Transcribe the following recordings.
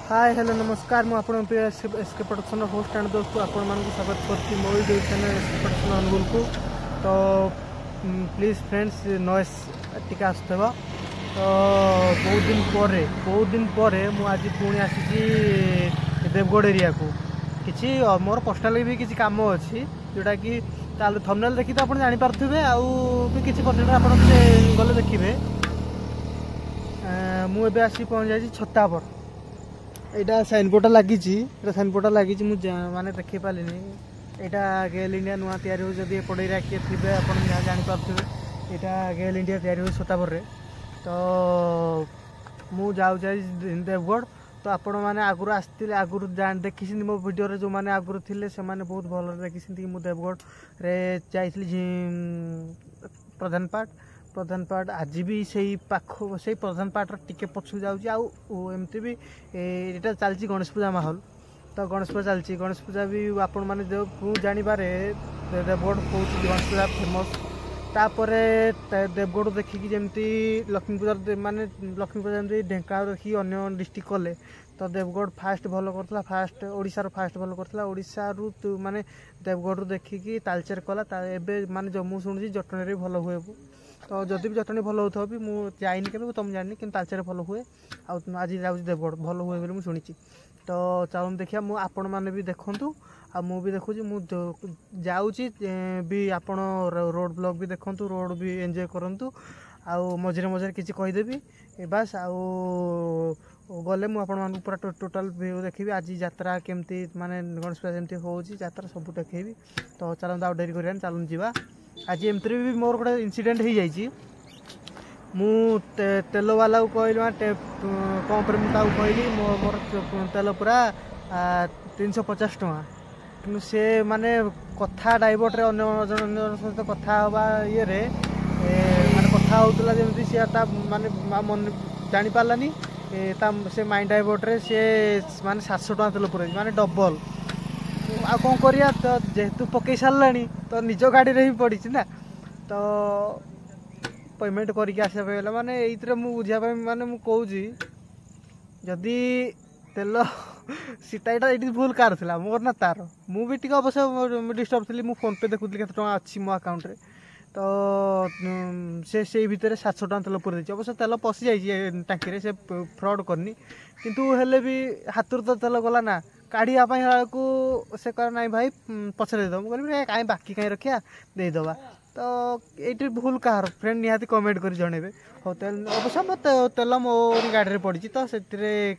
Hi hello नमस्कार मुझे SK production host and दोस्त आपण मानक स्वागत करती मो YouTube channel SK production Anugul को। तो प्लीज फ्रेंड्स नॉइस टिके आसुवा। तो बहुत दिन पर मुझे पुणी आसी देवगढ़ एरिया को किसी मोर पर्सनाली भी किसी काम अच्छी जोटा कि थंबनेल देखी तो आप जानीपारे आउ भी किसी परसेंट आप गले देखिए। मुझे आसी पहुँच जाए छता पर यहाँ साइनबोर्ड लगी साइनबोर्ड लगी माने देखी पारे यहाँ गेल इंडिया नुआ तैयारी हो जब एपटे किए थे आप जानीपारे यहाँ गेल इंडिया तैयारी हो छतापर। तो मु जाऊँ देवगढ़। तो आपण मैंने आगुरी आसते आगुरी देखी मो वीडियो जो मैंने आगुरी थे से बहुत भल देखी कि देवगढ़ रे जाइली प्रधान पार्ट आज भी से पाख से प्रधान पार्ट टिके पछू जामती भी यहाँ चलती गणेश पूजा माहौल। तो गणेश पूजा चलती गणेश पूजा भी आपण मैंने जानीपारे देवगढ़ कौन गणेश पूजा फेमस। तापर देवगढ़ देखिकी जमती लक्ष्मी पूजा माने लक्ष्मी पूजा जमी ढेंकानाल देखिए अन्य डिस्ट्रिक्ट कले। तो देवगढ़ फास्ट भल करता फास्ट ओडिशार फास्ट भल करता ओडिशारू माने देवगढ़ देखिकी तालचेर कला एबे माने जम्मू शुणी जटणी भल हुए। तो जदि भी जटणी भल होता भी मुझे जाइनी के तुम जानी कि तालचेर भल हुए आज जाऊँ देवगढ़ भल हुए बोली मुझे शुणी। तो चलूँ देखिए मु आपण मैंने भी देखूँ आ मु भी देखुची जाऊँगी भी आपण रोड ब्लॉग भी देखूँ रोड भी एंजॉय करूँ आउ मझे मझे किसी कहीदेवी बास आउ गले मुझे पूरा टोटाल व्यू देखी आज यात्रा केमती माने गणेश पूजा जमी हो यात्रा सब देखी। तो चलते आउ डेरी कर चलूँ जावा। आज एमती भी मोर गोटे इनसीडेंट हो जाइए मु तेल वाला को कहली पंप कहली मोर तेल पूरा 350 टଙ୍କା कि से माने कथा डाइवर्ट अन्य जन सहित कथा हवा ये माने कथा होता जमी सी माने मन जानी पारानी से माइंड डाइवर्ट रे से माने 700 टଙ୍କା तेल पूरा माने डबल आ कौन करिया। तो जेहेतु पकई सारा तो निज गाड़ी रे ही पड़ी ना। तो पेमेंट करके आसा पे माने ये मुझे माने मुझे जदि तेल सीटा ये भूल कार था मोर ना तार मुझे टी अवश्य डिस्टर्ब थी मुझे फोन पे देखुली केते टଙ୍କା अच्छी मो अकाउंट रे। तो से भितर 700 टଙ୍କା तेल पूरी अवश्य तेल पशि जाइए टाँकी से फ्रड करनी किंतु हेले भी हाथ तो तेल गला ना काढ़ा को से कह ना भाई पछे देद मुझे कहीं बाकी कहीं रखिया देदबा। तो ये भूल कहार फ्रेंड निहाती कमेंट कर जनइबे। हाँ तेल अवश्य मो तेल मोर गाड़ी पड़ी तो से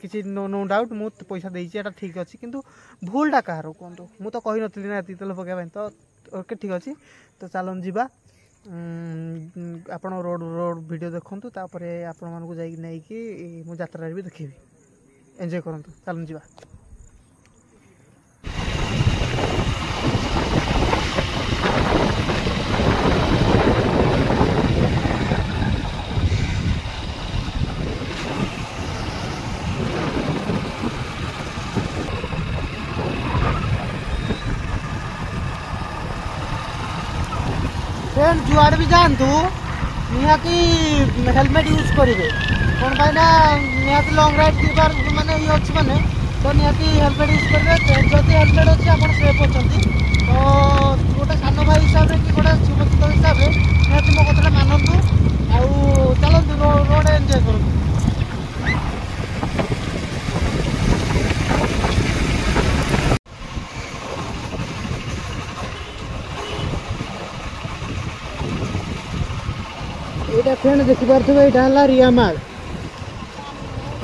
किसी नो डाउट मु पैसा देती ठीक अच्छे किंतु भूलटा कहार कहतु मु तो कही नी ना तेल पकड़। तो ओके ठीक अच्छे। तो चलन जावा आप रोड वीडियो देखूँ तापर आपण मानक जाकि मो यात्रा भी देखी एंजॉय करूँ। चलन जावा। फ्रेंड जुआड़ भी जानतु निहाती हेलमेट यूज करेंगे कौन पाई ना निहाती लंग राइड जीवार माने ये अच्छी माने तो निहाती हेलमेट यूज करेंगे जब हेलमेट अच्छे आप सेफ अच्छा। तो गोटे सान भाई हिसाब से कि गोटे सुरक्षित हिसाब से निहाती मो कथा मानतु आउ चलतु रोड एंजॉय करूँ। यहाँ फ्रेंड देखिपे यहाँ रियामाल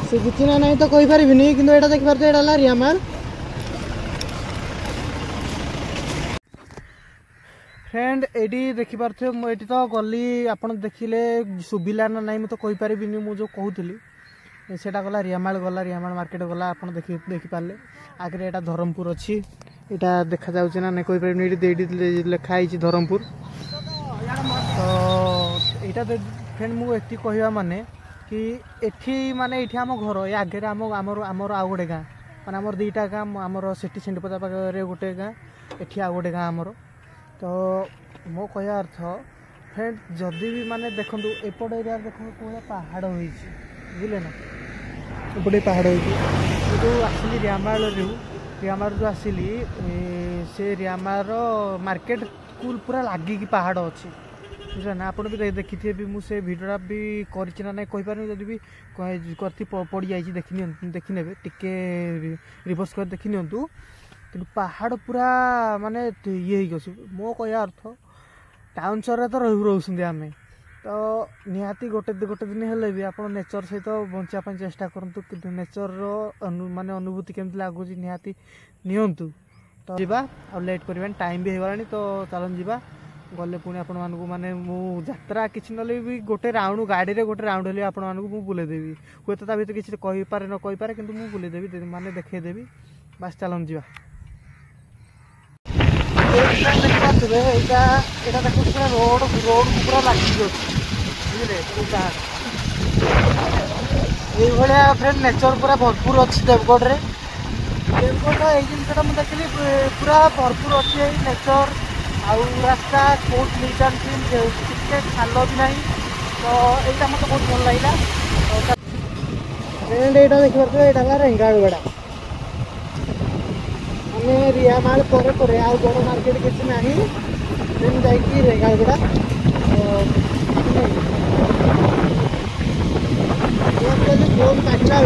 से किसी ना नहीं तो कही पारि कि देखिपे यहाँ रियामाल। फ्रेंड ये देखिपे ये तो गली आप देखिले सुविला ना नहीं तो कही पारि मुझे कहूली से गला रियामाल मार्केट गला आप देखिपारे आगे यहाँ धरमपुर अच्छी यहाँ देखा जाऊँ ना नहीं कही पारि लिखाई धरमपुर। तो यहाँ फ्रेंड मुझे कहवा माने कि एठी माने एठी आम घर ये आगे आमर आउ गोटे गाँ माने आमर दीटा गाँ आमर सिटी सेंटपदा पाखे गोटे गाँ एठी आउ गोटे गाँ आमर। तो मो कहवा अर्थ फ्रेंड जदि भी माने देखो एपट एरिया देखो पहाड़ हो बुझे ना एपटे पहाड़ जो आसली रियामाल रियामार जो आसली से रियामार मार्केट स्कूल पूरा लगिकी पहाड़ अच्छी बुझे ना आप भी देखिए भी मुझे भिडियोटा भी करना ना कहीपर जब भी करती पड़ जाए देखने टिके रिवर्स कर देखी नियंतु कि पहाड़ पूरा माने ये मो कह अर्थ टाउन सहर तो रोचे आम तो निहाती गोटे दिन हेल्ले भी आप नेचर सहित बचापी चेष्टा करूँ कि नेचर माने अनुभूति केमती लगुच निहाती नियंतु तो जीवा और लेट करवा टाइम भी होगा तो चलन जीवा गले पुणी आपण मानक माने मु यात्रा किसी ना भी गोटे राउंड गाड़ी रे गोटे राउंड हेल्ले आपण मानक मु बुलेदेवी हुए तो भर किसी कही पारे न कही पारे किंतु मु बुलेदेवी माने देखदेवी बास चलन जीवा देखो रोड रोड पूरा लगी बुझे ये फ्रेंड नेचर पूरा भरपूर अच्छी देवगढ़ रे देवगढ़ ये जिनसा मुझे देखिली पूरा भरपूर अच्छी नेचर आउ रास्ता बहुत नीट एंड क्लीन टे खाल भी ना तो यहाँ मत बहुत भल लगे फ्रेंड यहाँ देखिए यहाँ रेंगाड़गड़ा आम रियामाल पर बड़ मार्केट किसी ना देन जा रेंगाड़गड़ा फोन काटला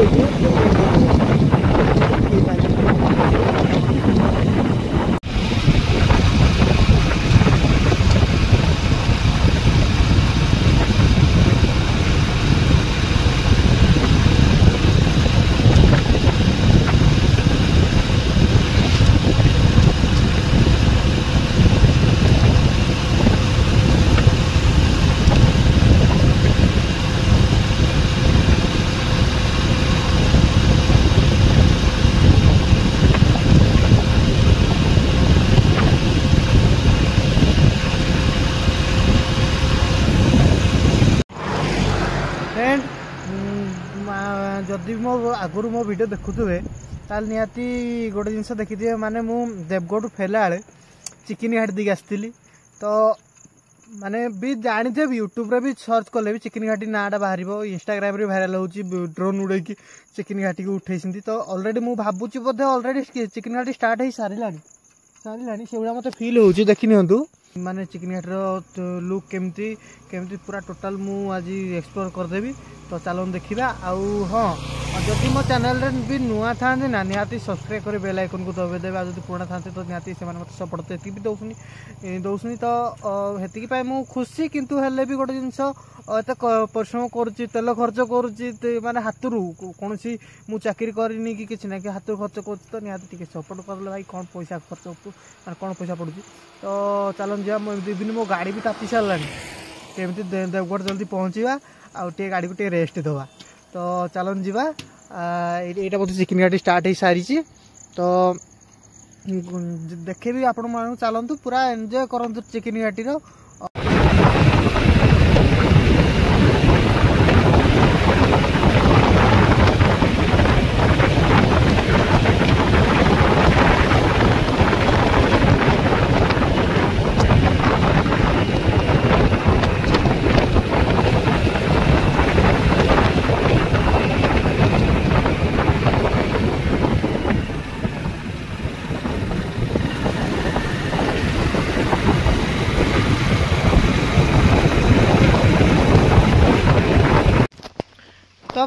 जदि मो आगुरी मो वीडियो देखुवे ताल निहाती गोटे जिनस देखिए माने मु देवगढ़ फेला बेले चिकनी घाटी दिखे आसती तो माने भी जानी भी यूट्यूब रे भी सर्च कले भी चिकनी घाटी नाटा बाहर इंस्टाग्राम रे भाइराल हो ड्रोन उड़े चिकनी घाटी को उठे तो ऑलरेडी मु भावुची बोधे ऑलरेडी चिकनी घाटी स्टार्ट हो सारे से मत फिल हो देखी नियंतु माने चिकनी घाटी लुक केमती केमती पूरा टोटाल मु आज एक्सप्लोर करदेवी तो चलो देखा आउ हाँ जदि मो चैनल भी नुआ था ना निहाती सब्सक्राइब कर बेल आइकन को दबाई देवे जब पुराना था तो निहाती से मत सपोर्ट तो भी दौसनी तो हेतिकी मु खुशी किंतु हेल्ले भी गोटे जिनस एत परिश्रम करुच्ची तेल खर्च करुच्ची माने हाथ कौन मु चाकरी करनी कि किसी ना कि हाथ खर्च कर तो निहाती टी सपोर्ट कर भाई कौन पैसा खर्च माने कौन पैसा पड़ुची तो चलन जा दिन मो गाड़ी भी तापी सारा केमती देवगढ़ जल्दी पहुँचवा आउ टे गाड़ी को टे रेस्ट दवा तो चलन जीवा यहाँ बोलते चिकनी घाटी स्टार्ट हो सारी तो देखे भी आपण मान चलतु पूरा एंजॉय करंतु चिकनी घाटी तो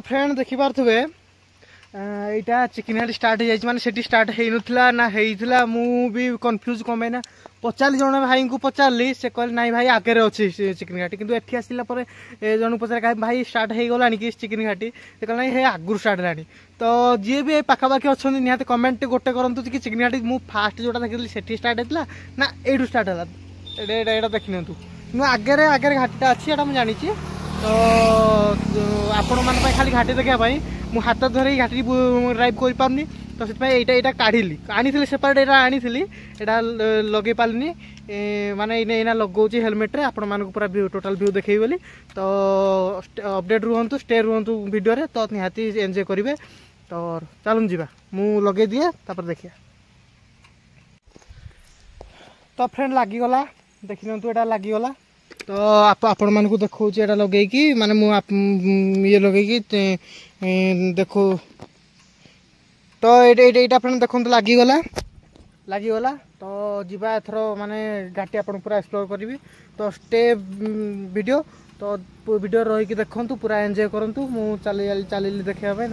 फ्रेंड देखिपे यहाँ चिकनी घाटी स्टार्ट हो जाए माने सेठी स्टार्ट हो नथिला ना हेइथिला मु भी कन्फ्यूज कम ना पचारि जन भाई को पचारि से कहले नाई भाई आगे अच्छी चिकनी घाटी किंतु एठी आसिला पर जन पचार कहीं भाई स्टार्ट हो गलानी कि चिकनी घाटी से कहले नाई हे आगुर स्टार्ट है तो जी भी पाखापाखि अच्छा निहाती कमेंट गोटे करूँ कि चिकनी घाटी मु फास्ट जोटा देखी सेठी स्टार्ट होता ना यू स्टार्ट है यहाँ देखी नियंतु आगे आगे घाटीटा अच्छी यहाँ मुझे जानी तो आपण मान खाली घाटी देखापी मु हाथ धरे घाटी ड्राइव कर पारनी तो से काढ़ी आनी सेपरेट यहाँ आनी यहाँ लगे पार्नी माने इना लगौची हेलमेट रे आपण मान पूरा टोटाल व्यू देखी बोली तो अपडेट रुहतु स्टे रुहतु वीडियो रे तो निहाती एंजॉय करेंगे तो चलूँ जा मु लगे दिए तापर देखिए तो फ्रेंड लगिगला देखी नियंतु यहाँ लगिगला तो आपण मानक देखा एटा लगे माने ये लगे देखो तो यहाँ देखो लगिगला तो जीवा एथर माने घाटी आपन पूरा एक्सप्लोर करी तो स्टे वीडियो तो वीडियो रही देखु पूरा एंजॉय करूँ मु चली देखापी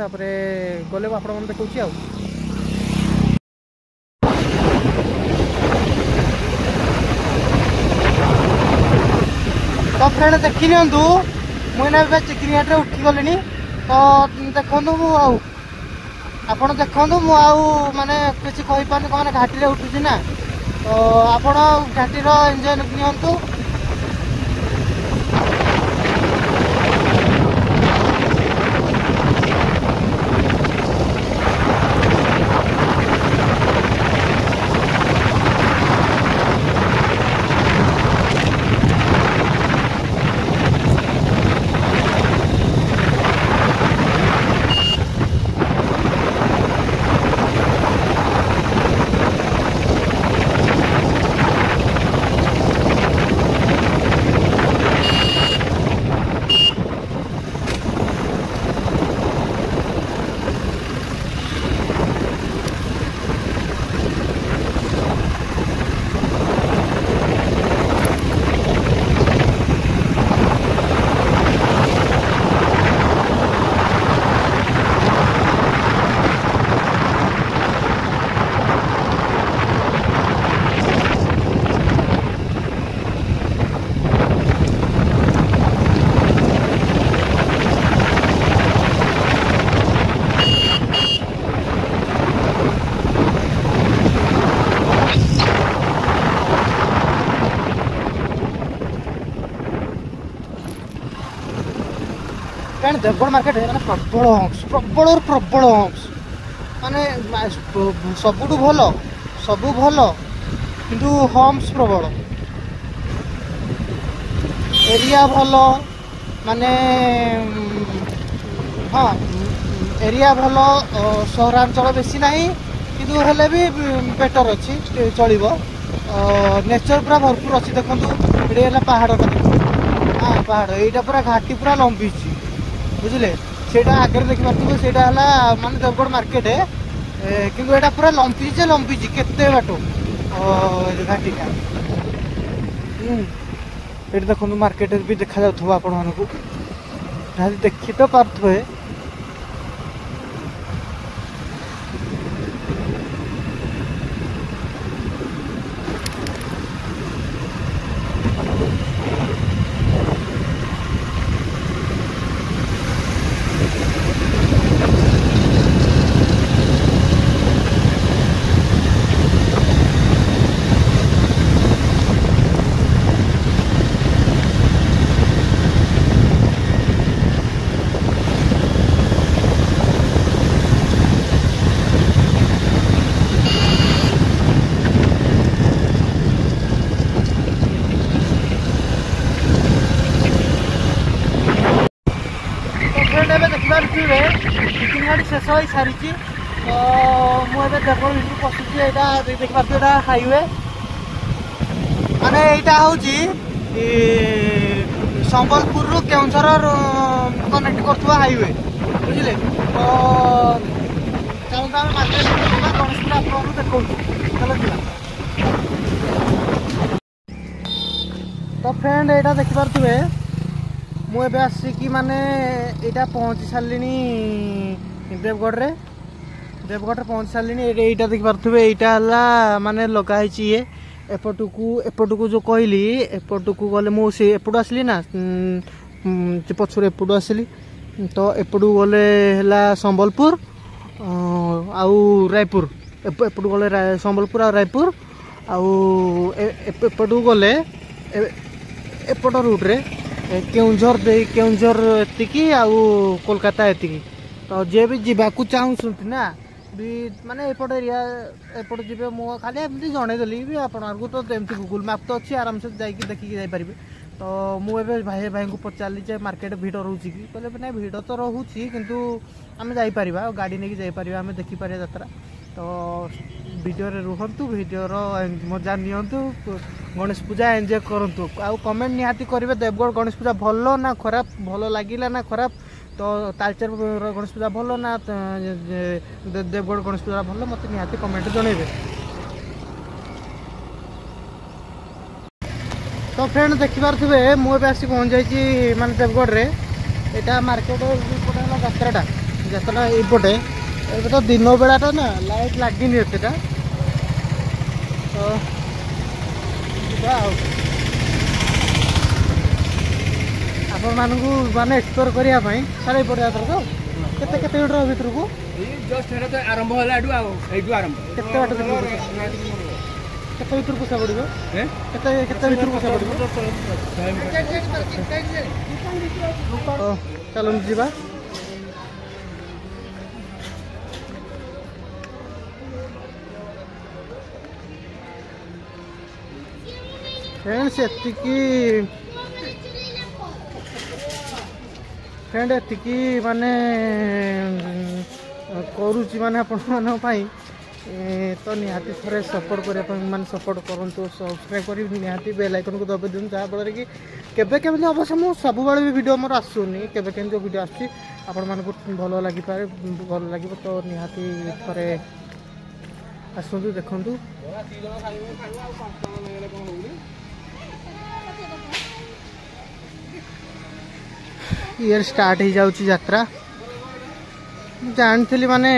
गले आप देखा तो फ्रेंड देखी नियंतु मुझे चिकन हाट रे उठी गली तो देखु आपण देखु माने किसी कही पानी कौन घाटी रे उठुची ना तो आपण घाटी रो एंजॉय नियंतु देवगढ़ मार्केट है प्रबल प्रबल हंस माने सबुठ भल सबू भल किंतु हम्स प्रबल एरिया भल माने हाँ एरिया भल सहरांचल बेसी नहीं किंतु हेले भी बेटर अच्छी चलो नेचर पूरा भरपूर अच्छी देखो ये पहाड़ हाँ पहाड़ यहाँ पूरा घाटी पूरा लंबी बुझे से आगे देखिए से माने देवगढ़ मार्केट है किंतु यहाँ पूरा लंबी केते बाट घाटीटा ये देखो मार्केट भी देखा जाऊँ आपण मानक देखी तो पारे शेष हो सारी तो मुझे देवगढ़ भर पशुची यहाँ देखिए हाईवे माने यहाँ हूँ संबलपुर रु केउंझर कनेक्ट कर हाईवे बुझे तो चलता मार्केट गणेश पूजा आपको देखा चलो तो फ्रेंड यहाँ देखिपे मुझे आसिकी माने यहाँ पहुँची सारे देवगढ़ रे पहुँच सारे यहाँ देखिपे यहाँ माने लगाई ये एपटू जो कहली एपटू गले मुझे एपटू आसली ना पछुर एपटू आसली तो एपटू गले संबलपुर आउ रायपुर एपटू गले संबलपुर आ रायपुर आउ एपटू गले एपट रूट रे केउंझर एतिकी आउ कोलकाता एतिकी तो जे भी जावाक चाहूँ ना भी माने एपट एरिया एपट जी मु खाली एमती जनईदेली भी आपको तो एमती गूगल मैप तो अच्छी आराम से जाकि देखिकी जापर तो मुझे भाई भाई को पचारि मार्केट भिड़ रोचे कि कहले ना भिड़ तो रोचे किंतु आम जापर गाड़ी नहीं जापर आम देखिपर यात्रा तो वीडियो रुहतु वीडियोर मजा नियंतु गणेश पूजा एंजॉय करंतु आउ कमेंट निहाती करेंगे देवगढ़ गणेश पूजा भल ना खराब भल लगिला ना खराब तो तालचेर गणेश पूजा भल ना देवगढ़ गणेश पूजा भल मत निहाती कमेंट जनइबे। तो फ्रेंड देखिपे मुझे आसी पहुँच जाइए माने देवगढ़ रे यहाँ मार्केट पटे है जात्राटा यपटे ये तो दिन बेलाटा ना लाइट लगिनी एतटा तो आपण मानू माने एक्सप्लोर करने सारे पड़े जात्रा तो केते केते मीटर भीतर को जस्ट तो आरंभ होला एडु आरंभ केते बाट केते भीतर को पड़ो केते केते भीतर को पड़ो चलो जीवा फ्रेंड्स एतिकी माने करुची माने आपण तो निहाती थोड़े सपोर्ट करने माने सपोर्ट करूँ सब्सक्राइब कर निहाती बेल आइकन को दबाई दिखाँ जहाँफल कि केबे केबे अवश्य मुझे सब भी वीडियो मोर आसुनी केबे केमती वीडियो आसूँ आपण मानक भल लगिपारे भल लगे तो निहाती थोड़े आसतु देखु ईयर स्टार्ट हो जाऊँगी यात्रा जानी माने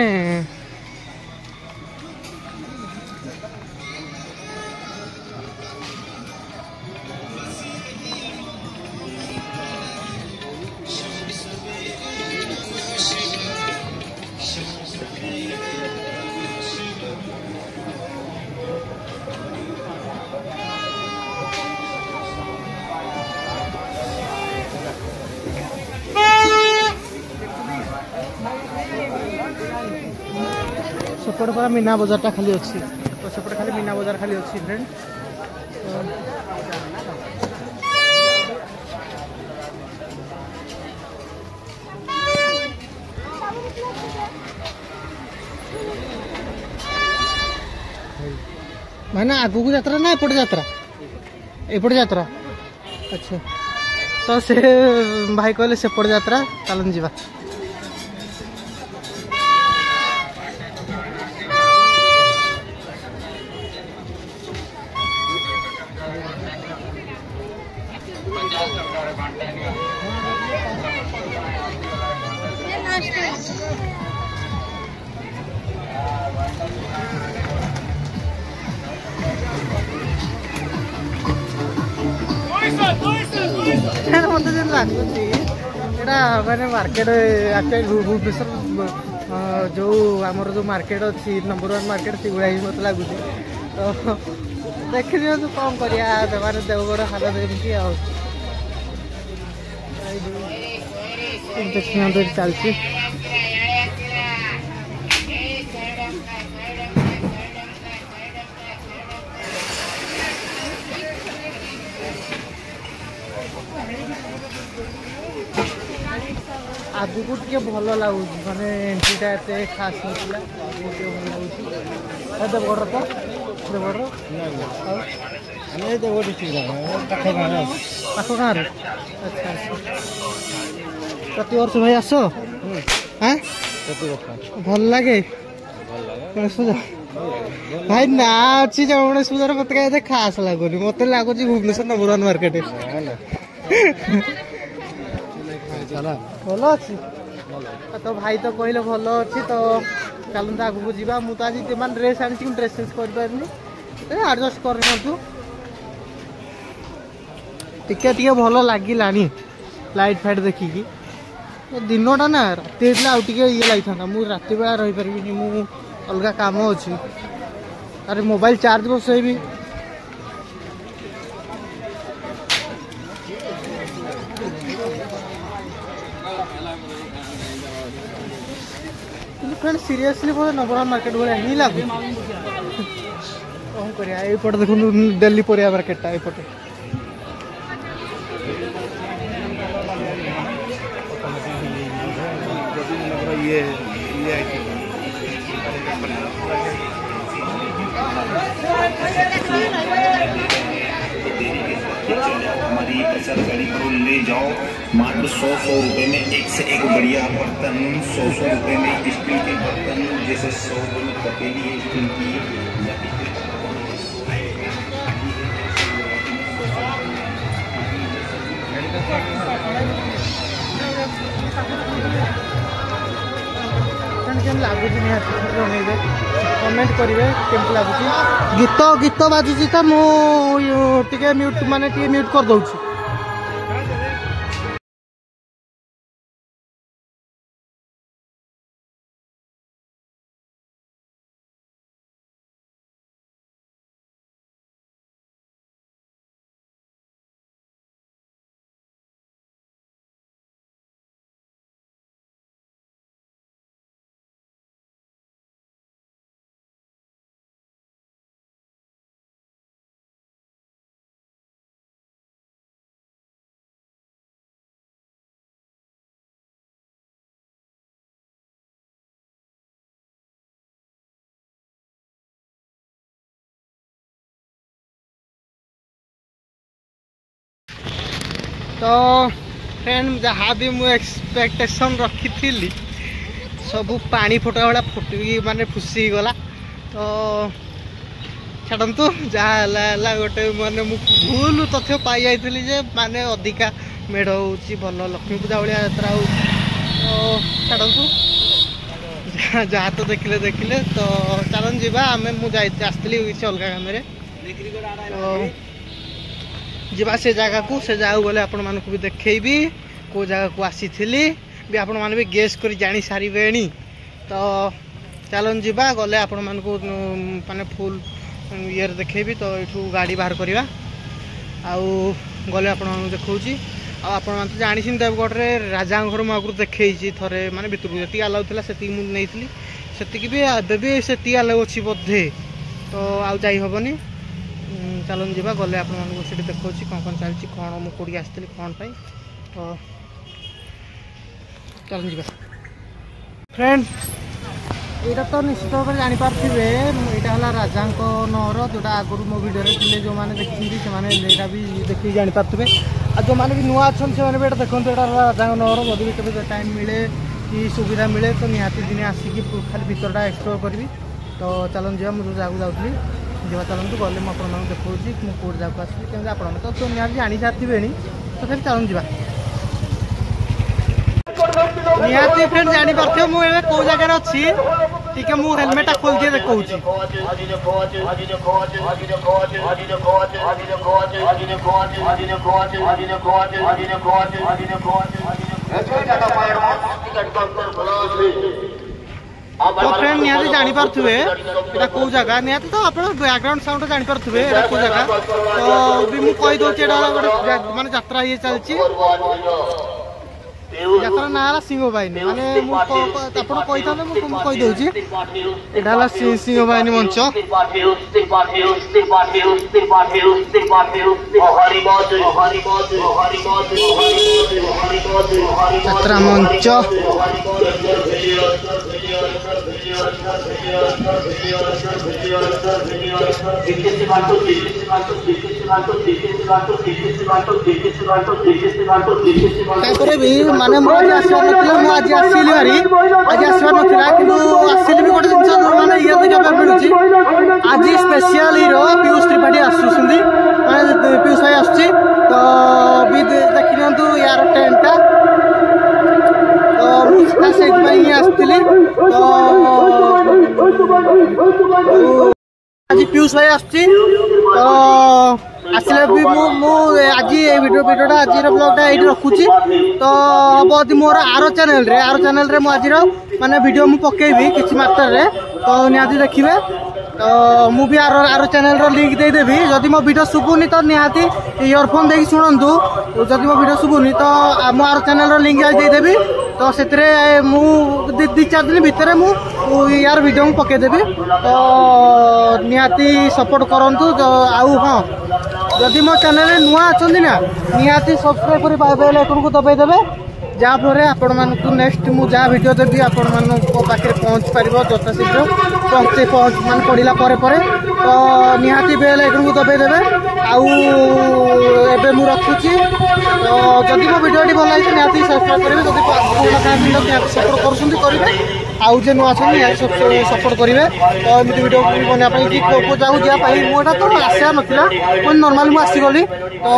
सेपटे पूरा मीना बजारटा खाली अच्छी तो सेपटे खाली मीना बजार खाली अच्छी फ्रेंड मैंने आगू को यात्रा ना एपटे यात्रा अच्छा तो से भाई कहले सेपटे यात्रा चलन जीवा मत लगुच मैंने मार्केट भुवनेश्वर जो आमर जो मार्केट अच्छी नंबर 1 मार्केट से ही मत लगुच तो देख दिखाँ कौन कर देवगढ़ हालत एमती देखिए चलती आगु को टे भल लगुच माने एंट्रीटा एत खास नाला भल लगुच देवगढ़ तो देवगढ़ पाख गाँव अच्छा प्रति वर्ष भाई आस हाँ भल लगे गणेश पूजा भाई ना अच्छी गणेश पूजा मत कहीं खास लगुनि मत लगुच भुवनेश्वर नंबर 1 मार्केट भल अच्छी तो भाई तो कहले भल अच्छी तो चलते आगू को जावा मुझे आज ड्रेस आनी ड्रेस चेंज कर एडजस्ट कर टिके भल लगिला लाइट फाइट देखिकी दिनटा ना राति आउटे ये लगी था मुझे राति बेला रही पारि मु अलग काम अच्छी अरे मोबाइल चार्ज बसैबी फ्रेंड सीरियसली बोले नंबर 1 मार्केट भाया ही लगुच कौन कर यपटे देखो दिल्ली परिया मार्केटा एपटे चल जाओ, हमारी प्रचार गाड़ी करो, ले जाओ मात्र 100 रुपए में एक से एक बढ़िया बर्तन, 100 रुपए में स्टील के बर्तन, जैसे 100 तपेली है स्टील की, लगुच जनइबे कमेंट करेंगे केमती लगुच। गीत गीत बाजुची तो मुझे म्यूट माने म्यूट कर दौर। तो फ्रेंड जहाँ भी मुझे एक्सपेक्टेशन रखी थी सब पानी फुटा भाया फुटी माने फुसी गला। तो छाड़ू जहाँ गोटे माने भूल तथ्य पाई जाइली जे माने अधिका मेढ़ हो भल लक्ष्मी पूजा भाया यात्रा हो। तो छाड़ू जहाँ तो देखिले देखिले तो चलन जीवा आम मुझे आसती किसी अलग काम जीवा से जगह को से जगह गले आपण मानक भी देखी को जगह को आसी भी आपण मैंने भी गेस कर जानी सारे। तो चलन जीवा गले आपण मान को माने फुल ये देखेबी। तो यू गाड़ी बाहर करवा आउ गले आपण मान देखौची। आपण मान तो जानी देवगढ़ रे राजा घर मु आगु देखई थरे माने भितर जति अलाउ थिला सेति मु नेइतली सेति भी देबी सेति अलाउ अछि बधे। तो आउ जाई होबनी। चलन जीवा गले आपण मान से देखा कौन चलती कौन मुझे आसती कौन पाई। तो चलन जीवा फ्रेंड यहाँ तो निश्चित भाव में जापारे यहाँ राजा नहर जोटा आगुरी मो भिडियो थे जो मैंने देखी से भी देखिए जापारे। आ जो मैंने भी नुआ अच्छा से भी देखते यहाँ राजा नहर मत भी कभी टाइम मिले कि सुविधा मिले तो निहाती दिने आसिकी खाली भितरटा एक्सप्लोर करी। तो चलन जीवा मुझे जगह जाऊँगी जीवा चलते गले मुझे देखा मुझे कौट जगह आसली कहीं आप तो निहाती जानी सारे तो फिर चलन जीवा निहाती फ्रेंड जापारे मुझे कौ जगार अच्छी ठीक है मु हेलमेटा खोल दिए देखा तो फ्रेंड निहाती जापारे यहाँ कौ जगह निहाती तो आप बैकग्राउंड साउंड जापारे यहाँ कौ जगह तो भी मुझे कहीदे गोटे मानने यात्रा ये चलती यात्रा ना सिंह बाहिनी माने कही दे सिंह बाहिनी मंच यात्रा मंच भी माने मुझे आसवार ना आज आसली भारी आज आसवार ना कि आसली भी गोटे जिन मैंने ये देखा मिलूँ आज स्पेशल हीरो पीयूष त्रिपाठी आसुँच पीयूष भाई आस भी देखी दिखाँ यार टेंटा तो से आसती तो आज पीयूष भाई आसती तो आसले भी आज भिडियोटा आज ब्लॉगटा ये रखुची। तो हम मोर आर चैनल रे आज माने वीडियो मु पकेबी किसी मात्रा रे तो निहाती देखिए। तो मु भी आर चैनल लिंक देदेवी जदि मो वीडियो शुभुनी तो निहाती इयरफोन देखिए शुणु जदि मो वीडियो शुभुनी तो मो आर चैनल लिंक देदेवी। तो से दी चार दिन भितर मु यार वीडियो मु पकेदेवी तो निहाती सपोर्ट करंतु। आउ हाँ जदि मो चैनल नुआ अच्छा ना निहाती सब्सक्राइब कर बेल आइकन को दबाई देवे जहाँफल आपण मानक नेक्स्ट मुझे जहाँ वीडियो देवी आपण पाखे पहुँच पार यथा शीघ्र पहुँच मान पड़ा पर तो निहाती बेल आइकन को दबाइदेवे आउ रखुची तो जदि मो वीडियो भल लगे निहाती सब्सक्राइब करेंगे जब पुराना निहाती सपोर्ट करेंगे आउ जे नुआ सपोर्ट करेंगे तो एमती वीडियो बनाई कि जाऊ जावाई मोटा तो आसा नाला मैं नर्माली मुझे आसीगली तो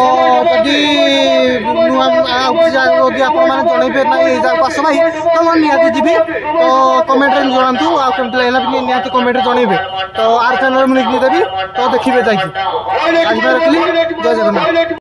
जदि जदि आपे ना ये आस भाई तो मैं निहाती जी तो कमेंट जनातु आमती लगे निहाती कमेंट जनइबे तो आर चैनल मुझे देवी तो देखिए जाकि आज रखिली जय जगन्नाथ।